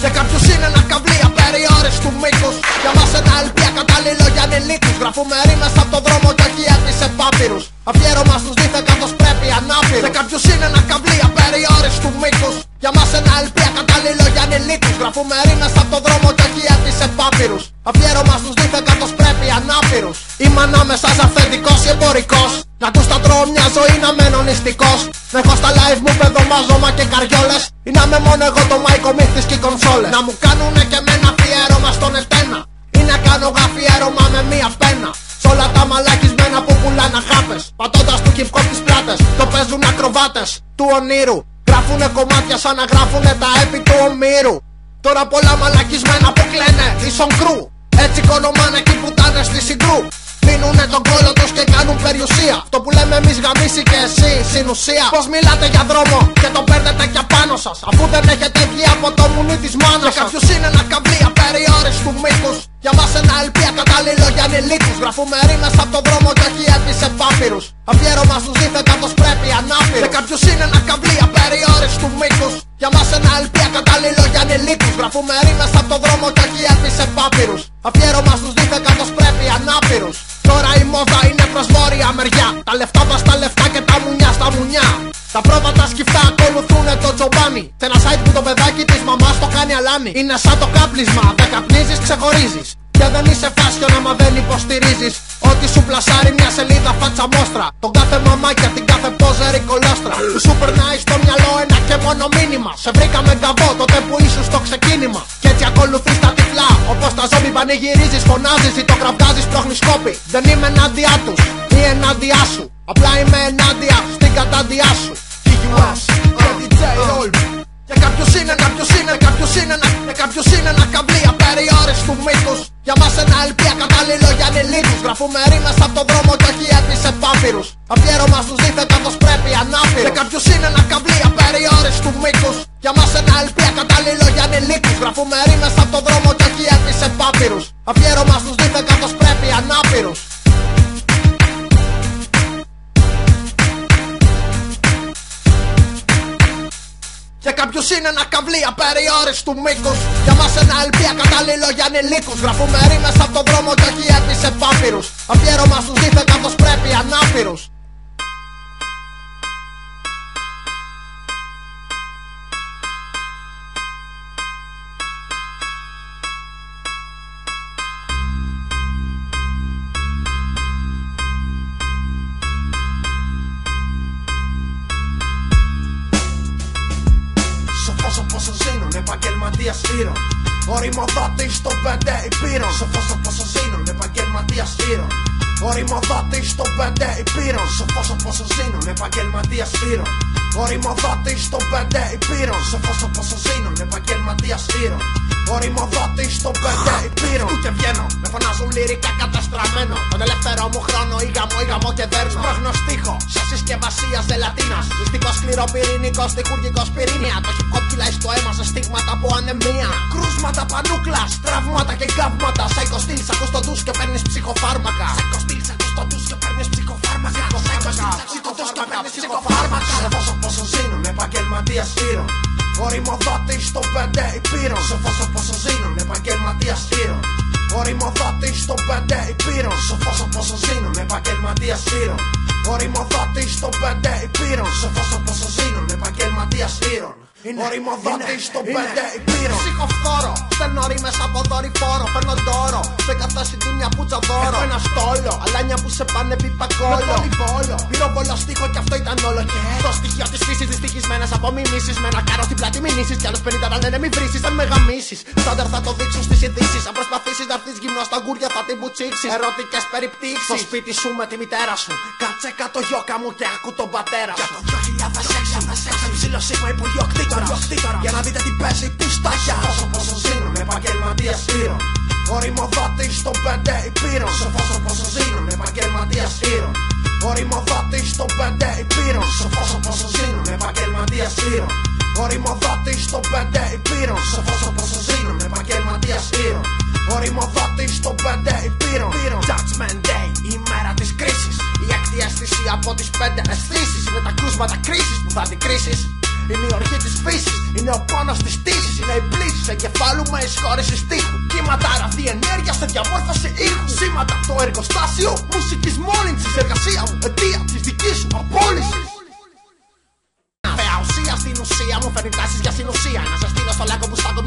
Για κάποιους είναι ένα καβλί απεριόριστου μήκους. Για μας ένα LP ακατάλληλο για ανηλίκους. Γραφούμε ρήμες από τον δρόμο και όχι έτσι σε πάπυρους. Αφιέρωμα στους δίθεν καθώς πρέπει ανάπηρους. Για κάποιους είναι ένα καβλί απεριόριστου μήκους. Για μας ένα LP ακατάλληλο για ανηλίκους. Γραφούμε ρήμες από τον δρόμο και όχι έτσι σε πάπυρους. Αφιέρωμα στους δίθεν καθώς πρέπει ανάπηρους. Είμαι ανάμεσα σε αυθεντικός ή εμπορικός. Να ακούς τα τρώω μια ζωή να μένω νηστικός. Να έχω στα live μου παιδομάζωμα και καριόλες. Ή να είμαι μόνο εγώ το μάικο μύχτης και οι κονσόλες. Να μου κάνουνε και με ένα αφιέρωμα στον Ετένα. Ή να κάνω αφιέρωμα με μία πένα. Σ' όλα τα μαλακισμένα που πουλάνε χάπες. Πατώντας του hip hop τις πλάτες. Το παίζουν ακροβάτες του ονείρου. Γράφουνε κομμάτια σαν να γράφουνε τα έπι του ομήρου. Τώρα πολλά μαλακισμένα που κλαίνε ίσον κρού. Έτσι κονομάνε εκεί που τάνε στη συγκρού. Δίνουνε τον κόλλο τους και κάνουν περιουσία. Το που λέμε εμείς γαμίσει και εσύ στην ουσία. Πως μιλάτε για δρόμο και τον παίρνετε κι απάνω σας. Αφού δεν έχετε βγει από το μουνί της μάνας σας. Για κάποιους είναι ένα καβλί απεριόριστου μήκους. Για μας ένα LP ακατάλληλο για ανηλίκους. Γραφούμε ρήμες από τον δρόμο και όχι έτσι σε πάπυρους. Αφιέρωμα στους δίθεν καθώς πρέπει ανάπηρους. Για κάποιους είναι ένα καβλί απεριόριστου μήκους. Για μας ένα LP ακατάλληλο για ανηλίκους. Γραφούμε ρήμες από τον δρόμο και όχι έτσι σε πάπυρους. Αφιέρωμα στους δίθεν καθώς πρέπει ανάπηρους. Τώρα η μόδα είναι προς βόρεια μεριά. Τα λεφτά μας τα λεφτά και τα μουνιά στα μουνιά. Τα πρόβατα σκυφτά ακολουθούνε το τζομπάνι. Σε ένα site που το παιδάκι της μαμάς το κάνει αλάνι. Είναι σαν το κάπλισμα, δεν καπνίζεις, ξεχωρίζεις. Και δεν είσαι φάσιον άμα δεν υποστηρίζεις. Ό,τι σου πλασάρει μια σελίδα φάτσα μόστρα. Τον κάθε μαμάκια, την κάθε πόζερη κολόστρα. Σου περνάει στο μυαλό ένα και μόνο μήνυμα. Σε βρήκαμε γκαβό τότε που ήσουν στο ξεκίνημα. Κι έτσι ακολουθείς τα τυφλά. Όπως τα ζόμπι πανηγυρίζεις, φωνάζεις ή το κραυγάζεις, πρόχνεις κόπη. Δεν είμαι ενάντια τους ή ενάντια σου. Απλά είμαι ενάντια στην κατάντια σου. TUS και DJ Roll. Για κάποιους είναι ένα καβλί απεριόριστου μήκους. Για μας ένα LP ακατάλληλο για ανηλίκους. Γραφούμε ρήμες από τον δρόμο και όχι έτσι σε πάπυρους. Αφιέρωμα στους δίθεν καθώς πρέπει ανάπηρους. Για κάποιους είναι ένα καβλί απεριόριστου μήκους. Για μας ένα LP ακατάλληλο για ανηλίκους. Γραφούμε ρήμες από τον δρόμο και όχι έτσι σε πάπυρους. Αφιέρωμα στους δίθεν καθώς πρέπει ανάπηρους. Για κάποιους είναι ένα καβλί απεριόριστου μήκους. Για μας ένα LP ακατάλληλο για ανηλίκους. Γραφούμε ρήμες από τον δρόμο και όχι έτσι σε πάπυρους. Αφιέρωμα στους δίθεν καθώς πρέπει ανάπηρους. Όπως ζήνουν επαγγελματίας ήρων. Οριμοδότης στο 5 υπήρων. Σοφός όπως ζήνουν επαγγελματίας ήρων. Οριμοδότης στο 5 υπήρων. Σοφός όπως ζήνουν επαγγελματίας ήρων. Οριμοδότης στο 5 υπήρων. Σοφός όπως ζήνουν επαγγελματίας ήρων. Οριμοδότης στο 5 υπήρων. Ούτε βγαίνω, με φωνάζουν λυρικά καταστραμμένο. Τον ελεύθερο μου χρόνο ή γαμώ και δέρνω. Προγνωστήχο, σε συσκευασία ζελατίνας. Μυστικό σκληροπυρηνικό, στιχουργικός πυρήνια. Το hip hop κυλάει στο αίμα σε στίγματα από ανεμία. Κρούσματα πανούκλας, τραύματα και γκάβματα. Psycho Stills, ακούς το ντους και παίρνεις ψυχοφάρμακα. Psycho Stills, ακούς το ντους και παίρνεις ψυχοφάρμακα. Psycho Stills, ακούς το ντους και παίρνεις ψυχοφάρμακα. Σε πόσο ζήνουν επαγγελματίας ήρων. Οριμοδότης στο 5 υπήρων. Σοφός όπως ζήνουν επαγγελματίας ήρων. Οριμοδότης στο 5 υπήρων. Σοφός όπως ζήνουν επαγγελματίας ήρων. Οριμοδότης στο 5 υπήρων. Σοφός όπως ζήνουν επαγγελματίας ήρων. Οριμοδότης στο 5 υπήρων. Ψυχοφθόρο, στέλνω ρήμες από δορυφόρο. Παίρνω ντόρο, σε κάθε συντή μια πουτσα δώρο. Έχω ένα στόλο, αλάνια που σε πάνε πιπα κόλλο. Με πολυβόλο, πυροβολό στίχο κι αυτό ήταν όλο. Και το στοιχείο της φύσης δυστυχισμένες από μιμήσεις. Με ένα κάρο στην πλάτη μην νήσεις. Κι άλλους 50 να λένε μη βρήσεις, δεν με γαμίσεις. Στάντερ θα το δείξουν στις ειδήσεις. Αν προσπαθήσεις να έρθεις γυμνό στα γκούρια θα την μπουτσίξεις. Ερωτικές περιπτύξεις. Στο σπίτι σου με τη μητέρα σου. Κάτσε κάτω γιώκα μου και άκου τον πατέρα σου. Για το 2006 ψηλό σίγμα υπουργείο κτήτορα. Για να δείτε τι παίζει πιστάκια. Πόσο ζήνουν επαγγελματίας ήρων. Οριμοδότης στο 5 υπήρων. Σοφός όπως ζήνουν επαγγελματίας ήρων. Οριμοδότης στο 5 υπήρων. Σοφός όπως ζήνουν επαγγελματίας ήρων. Οριμοδότης στο 5 υπήρων. Σοφός όπως ζήνουν επαγγελματίας ήρων. Οριμοδότης στο 5 υπήρων. Judgment Day. μία από τις 5 αισθήσεις. Είναι τα κρούσματα κρίσης που θα αντικρίσεις. Είναι η οργή της φύσης, είναι ο πόνος της τύσης. Είναι η πλήση εγκεφάλου με εισχώρηση στίχου. Κύματα αραθή ενέργεια σε διαμόρφωση ήχου. Σήματα το εργοστάσιο μουσικής μόλυνσης. Εργασία μου, αιτία της δικής σου απόλυσης. Ουσία στην ουσία μου φέρνει τάσεις για συνουσία. Να σε στείλω στο λάκκο που στάκω.